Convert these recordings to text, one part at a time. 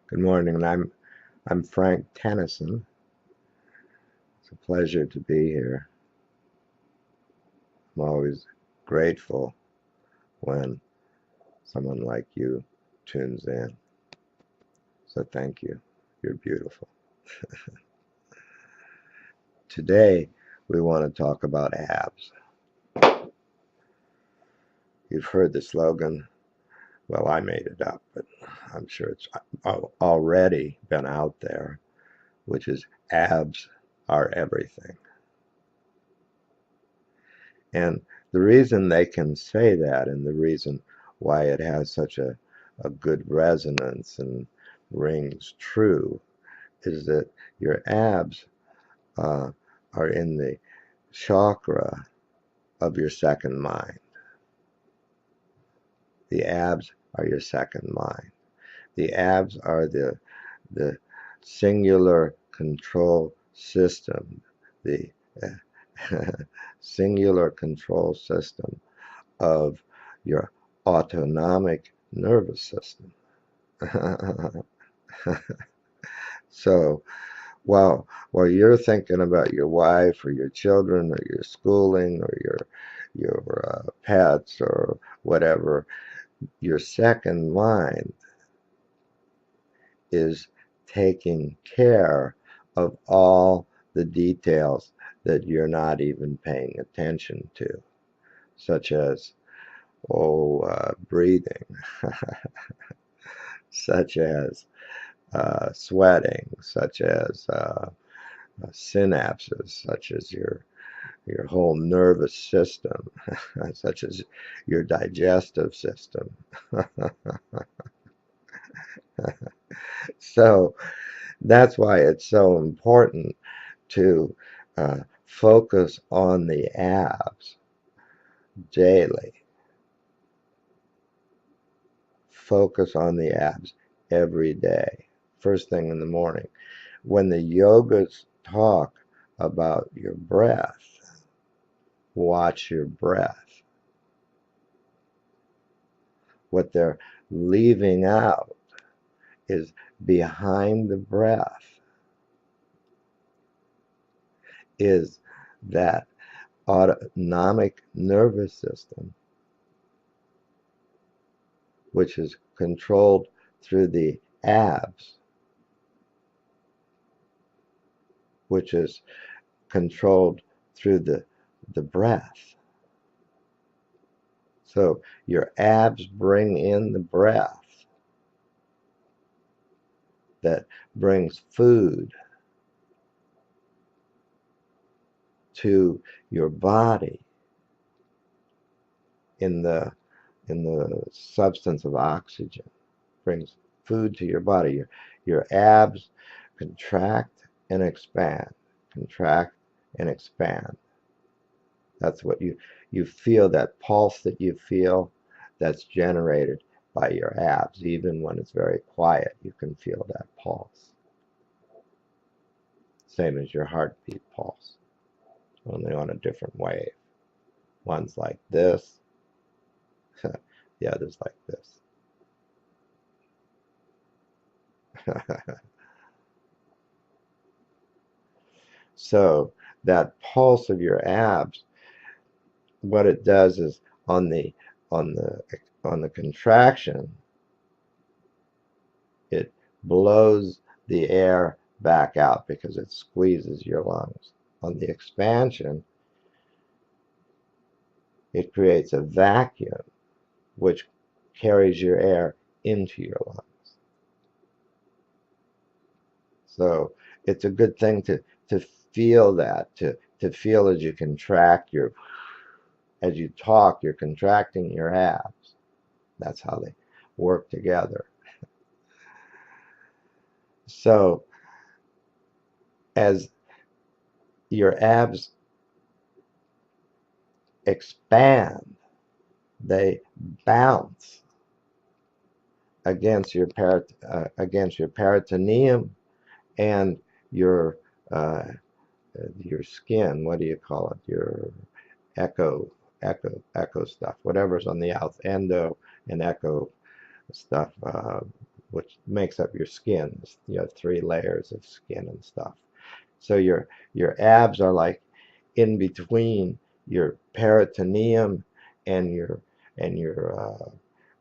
Good morning, and I'm Frank Tennyson. It's a pleasure to be here. I'm always grateful when someone like you tunes in. So thank you. You're beautiful. Today we want to talk about abs. You've heard the slogan. Well, I made it up, but I'm sure it's already been out there, which is abs are everything. And the reason they can say that, and the reason why it has such a good resonance and rings true, is that your abs are in the chakra of your second mind. The abs are your second mind. The abs are the singular control system, the singular control system of your autonomic nervous system. So while you're thinking about your wife or your children or your schooling or your pets or whatever, your second mind is taking care of all the details that you're not even paying attention to, such as breathing, such as sweating, such as synapses, such as your whole nervous system, such as your digestive system. So that's why it's so important to focus on the abs daily. Focus on the abs every day, first thing in the morning. When the yogas talk about your breath, watch your breath. What they're leaving out is behind the breath is that autonomic nervous system, which is controlled through the abs, which is controlled through the breath. So your abs bring in the breath that brings food to your body in the substance of oxygen, brings food to your body. Your abs contract and expand, contract and expand. That's what you feel, that pulse that you feel, that's generated by your abs. Even when it's very quiet, you can feel that pulse. Same as your heartbeat pulse, only on a different wave. One's like this, the other's like this. So that pulse of your abs, what it does is on the contraction, it blows the air back out because it squeezes your lungs. On the expansion, it creates a vacuum which carries your air into your lungs. So it's a good thing to feel that, to feel as you contract as you talk, you're contracting your abs. That's how they work together. So as your abs expand, they bounce against your peritoneum and your skin. What do you call it? Your echo stuff. Whatever's on the endo and echo stuff. which makes up your skin. You have 3 layers of skin and stuff. So your abs are like in between your peritoneum and your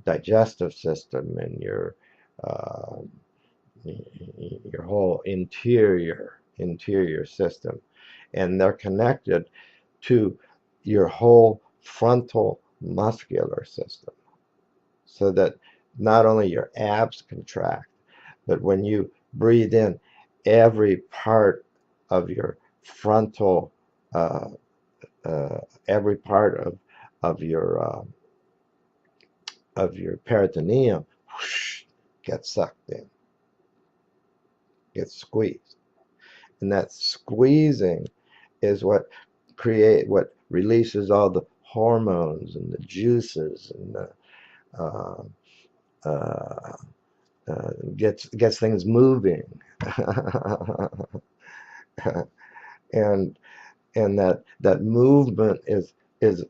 digestive system and uh, your whole interior system, and they're connected to your whole frontal muscular system, so that not only your abs contract, but when you breathe in, every part of your frontal, uh, every part of your peritoneum whoosh, gets sucked in, gets squeezed, and that squeezing is what releases all the hormones and the juices and the uh, uh, gets things moving. and and that movement is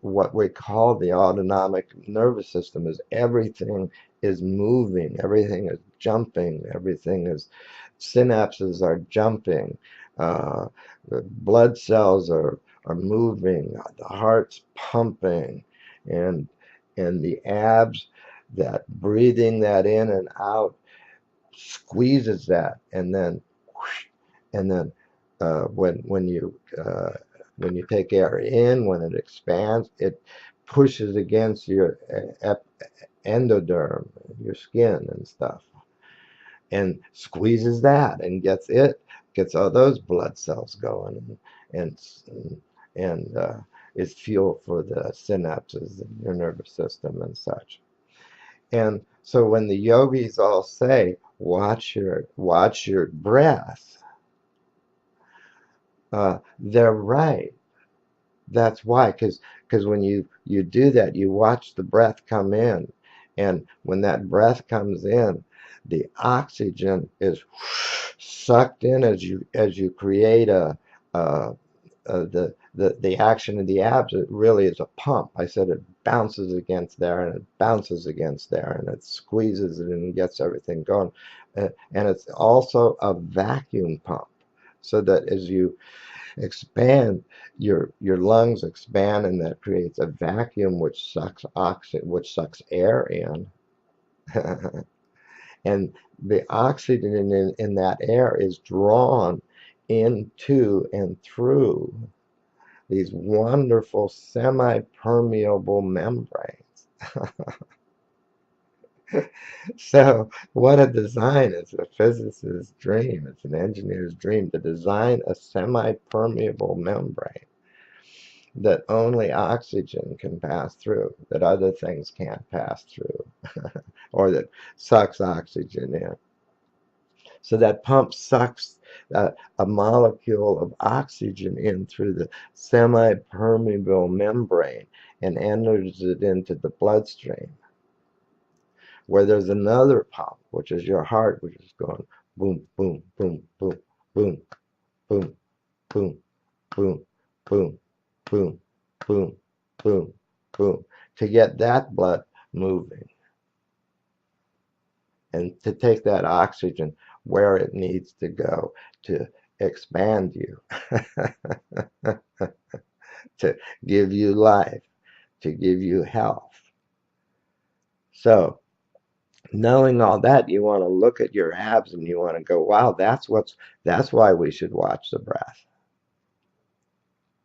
what we call the autonomic nervous system. Is everything is moving, everything is jumping, everything is, synapses are jumping, the blood cells are moving, the heart's pumping, and the abs, that breathing that in and out squeezes that, and then whoosh, and then when you take air in, when it expands, it pushes against your endoderm, your skin and stuff, and squeezes that and gets all those blood cells going, and is fuel for the synapses in your nervous system and such. And so when the yogis all say, watch your breath, they're right. That's why, because when you do that, you watch the breath come in, and when that breath comes in, the oxygen is sucked in as you create the action of the abs. It really is a pump. I said it bounces against there and it bounces against there and it squeezes it and gets everything going, and it's also a vacuum pump, so that as you expand, your lungs expand, and that creates a vacuum which sucks air in. And the oxygen in that air is drawn into and through these wonderful semi-permeable membranes. So what a design. It's a physicist's dream. It's an engineer's dream to design a semi-permeable membrane that only oxygen can pass through, that other things can't pass through, or that sucks oxygen in. So that pump sucks a molecule of oxygen in through the semi-permeable membrane and enters it into the bloodstream, where there's another pump, which is your heart, which is going boom, boom, boom, boom, boom, boom, boom, boom, boom, boom, boom, boom, boom, to get that blood moving and to take that oxygen where it needs to go to expand you, to give you life, to give you health. So knowing all that, you want to look at your abs and you want to go, wow, that's why we should watch the breath.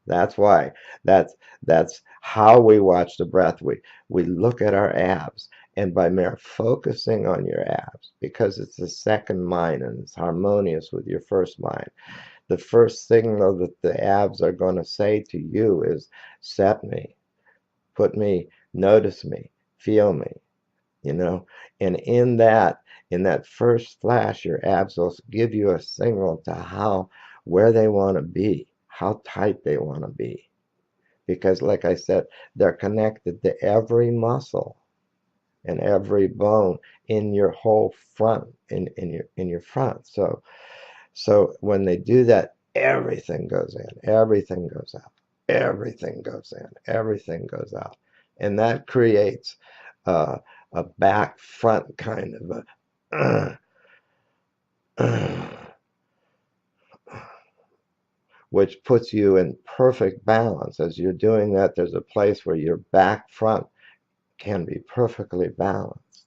That's why. That's how we watch the breath. We look at our abs, and by mere focusing on your abs, because it's the second mind and it's harmonious with your first mind, the first signal that the abs are going to say to you is, set me, put me, notice me, feel me, you know. And in that first flash, your abs will give you a signal to where they want to be, how tight they want to be, because like I said, they're connected to every muscle and every bone in your whole front, in your front. So when they do that, everything goes in, everything goes out, everything goes in, everything goes out, and that creates a back front kind of a which puts you in perfect balance. As you're doing that, there's a place where your back front can be perfectly balanced.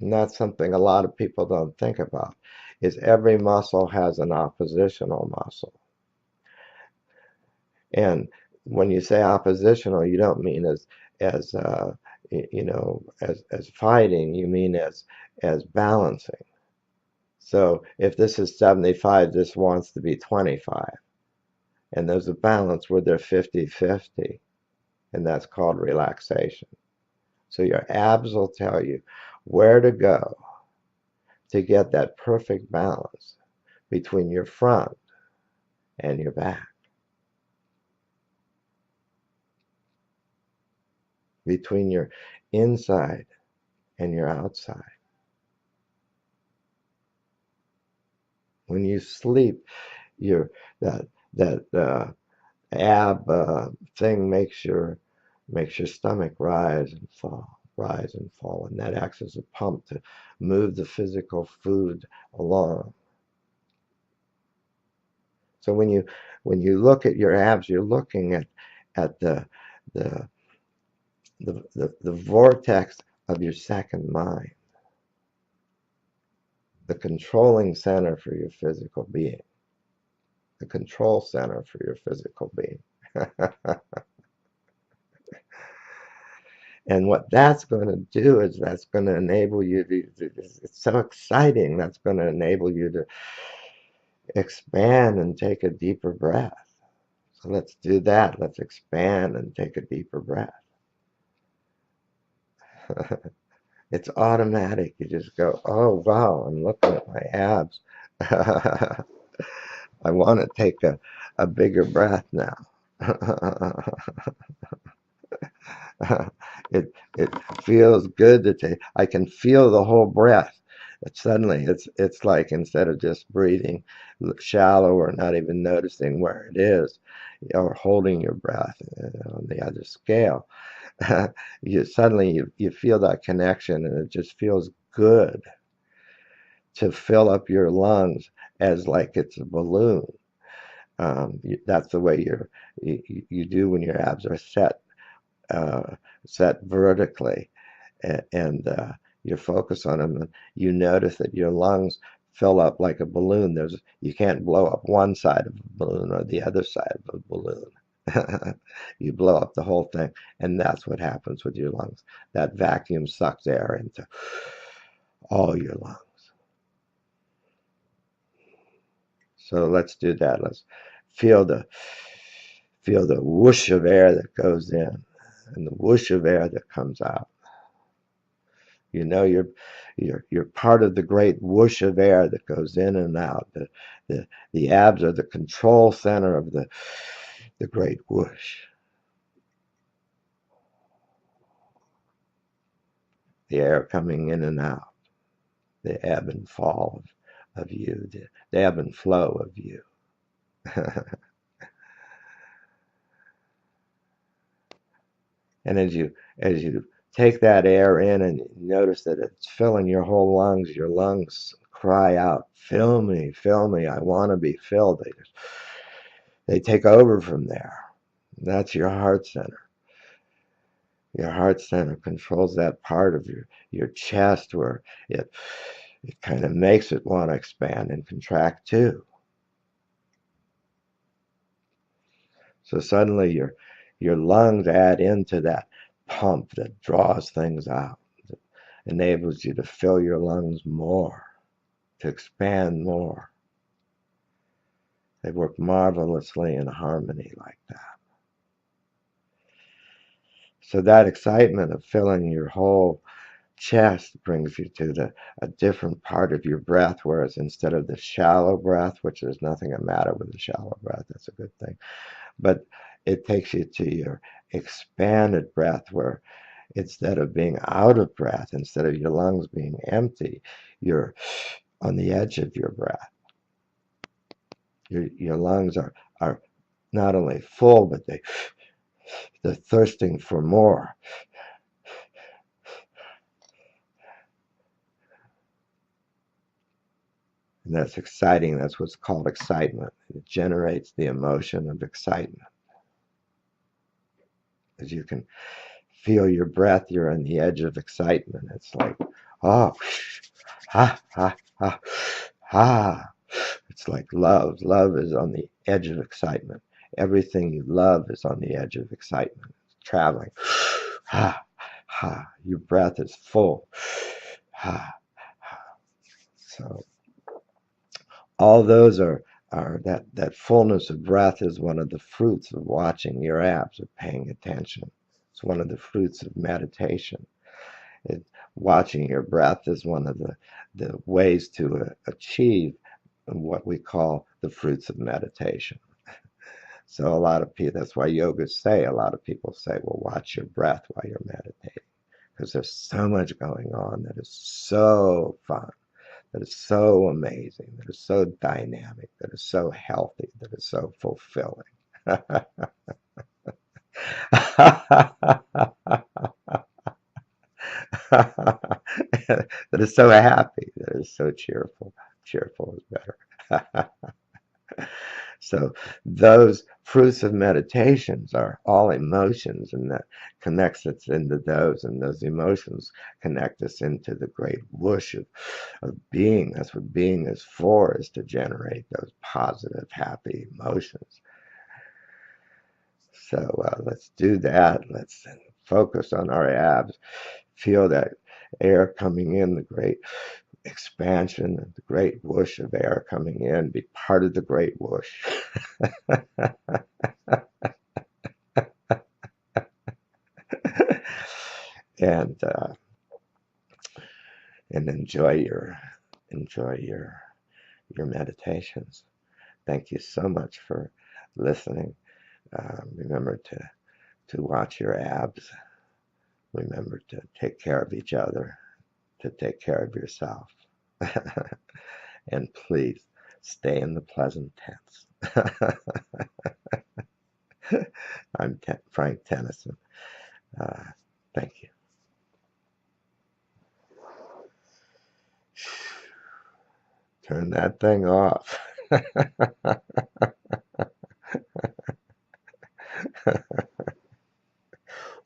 And that's something a lot of people don't think about, is every muscle has an oppositional muscle. And when you say oppositional, you don't mean as as fighting, you mean as balancing. So if this is 75, this wants to be 25. And there's a balance where they're 50-50, and that's called relaxation. So your abs will tell you where to go to get that perfect balance between your front and your back, between your inside and your outside. When you sleep, your that ab thing makes your stomach rise and fall, and that acts as a pump to move the physical food along. So when you look at your abs, you're looking at the the vortex of your second mind, the controlling center for your physical being, the control center for your physical being. And what that's going to do is that's going to enable you to, it's so exciting, that's going to enable you to expand and take a deeper breath. So let's do that. Let's expand and take a deeper breath. It's automatic. You just go, oh, wow, I'm looking at my abs. I want to take a bigger breath now. It feels good to take. I can feel the whole breath. Suddenly, it's like instead of just breathing shallow or not even noticing where it is, or holding your breath on the other scale, you feel that connection, and it just feels good to fill up your lungs as like it's a balloon. That's the way you do when your abs are set vertically, and you focus on them, and you notice that your lungs fill up like a balloon. You can't blow up one side of a balloon or the other side of a balloon. You blow up the whole thing, and that's what happens with your lungs. That vacuum sucks air into all your lungs. So let's do that. Let's feel the whoosh of air that goes in and the whoosh of air that comes out. You know you're part of the great whoosh of air that goes in and out. The abs are the control center of the great whoosh. The air coming in and out. The ebb and fall of you. The ebb and flow of you. And as you take that air in and notice that it's filling your whole lungs, your lungs cry out, fill me, I want to be filled. They take over from there. That's your heart center. Your heart center controls that part of your chest where it kind of makes it want to expand and contract too. So suddenly your lungs add into that pump that draws things out, that enables you to fill your lungs more, to expand more. They work marvelously in harmony like that. So that excitement of filling your whole chest brings you to a different part of your breath, whereas instead of the shallow breath, which there's nothing the matter with the shallow breath, that's a good thing, but it takes you to your expanded breath, where instead of being out of breath, instead of your lungs being empty, you're on the edge of your breath. Your lungs are not only full, but they're thirsting for more. And that's exciting. That's what's called excitement. It generates the emotion of excitement. As you can feel your breath, you're on the edge of excitement. It's like, oh, ha, ha, ha, ha. It's like love. Love is on the edge of excitement. Everything you love is on the edge of excitement. It's traveling. Ha, ha. Your breath is full. Ha, ha. So all those are that fullness of breath is one of the fruits of watching your abs, of paying attention. It's one of the fruits of meditation. Watching your breath is one of the ways to achieve what we call the fruits of meditation. So a lot of people, that's why yogists say, a lot of people say, well, watch your breath while you're meditating. Because there's so much going on that is so fun, that is so amazing, that is so dynamic, that is so healthy, that is so fulfilling. That is so happy, that is so cheerful. Cheerful is better. So those fruits of meditations are all emotions, and that connects us into those, and those emotions connect us into the great whoosh of being. That's what being is for, is to generate those positive, happy emotions. So let's do that. Let's focus on our abs. Feel that air coming in, the great expansion, the great whoosh of air coming in. Be part of the great whoosh. and enjoy your meditations. Thank you so much for listening. Remember to watch your abs. Remember to take care of each other, to take care of yourself. And please stay in the pleasant tense. I'm Frank Tennyson. Thank you. Turn that thing off.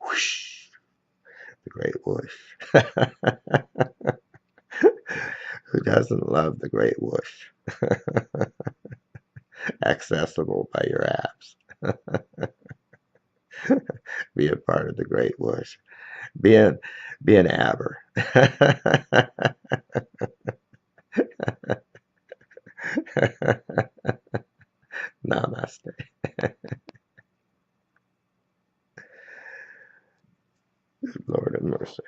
Whoosh, the great whoosh. Who doesn't love the great whoosh? Accessible by your apps. Be a part of the great whoosh. Be an abber. Namaste. Lord of mercy.